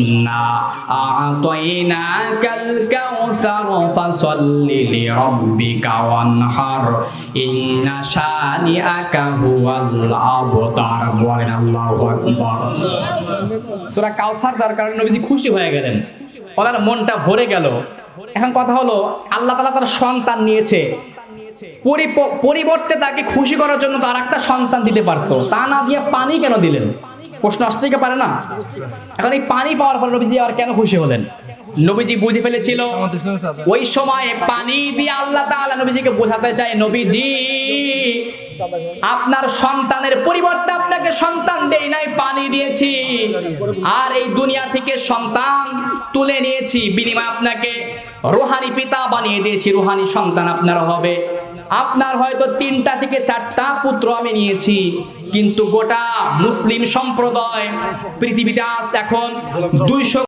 ইন্না আ'তাইনাকাল কাউসার ফাসাল্লি লিরাব্বিকা ওয়ানহার ইন্না শানিআকা হুয়াল আবতার। বলেন আল্লাহু আকবার। সূরা কাউসার তার কারণে নবীজি খুশি হয়ে গেলেন, ওনার মনটা ভরে গেল। এখন কথা হলো, আল্লাহ তাআলা তার সন্তান নিয়েছে, পরিবর্তে তাকে খুশি করার জন্য তার একটা সন্তান দিতে পারতো, তা না দিয়ে পানি কেন দিলেন? প্রশ্ন আসতেই পারে না? এখন এই পানি পাওয়ার পর নবীজি আর কেন খুশি হলেন? নবীজি বুঝে ফেলেছিল ওই সময় পানি দিয়ে আল্লাহ তাআলা নবীজিকে বোঝাতে চায়, নবীজি আপনার সন্তানের পরিবর্তে আপনাকে সন্তান দেই নাই, পানি দিয়েছি। আর এই দুনিয়া থেকে সন্তান তুলে নিয়েছি, বিনিময়ে আপনাকে রূহানি পিতা বানিয়ে দিয়েছি, রূহানি সন্তান আপনার হবে। আপনার হয়তো 3টা থেকে 4টা পুত্র আমি নিয়েছি, কিন্তু গোটা মুসলিম সম্প্রদায় পৃথিবীতে আজ এখন 200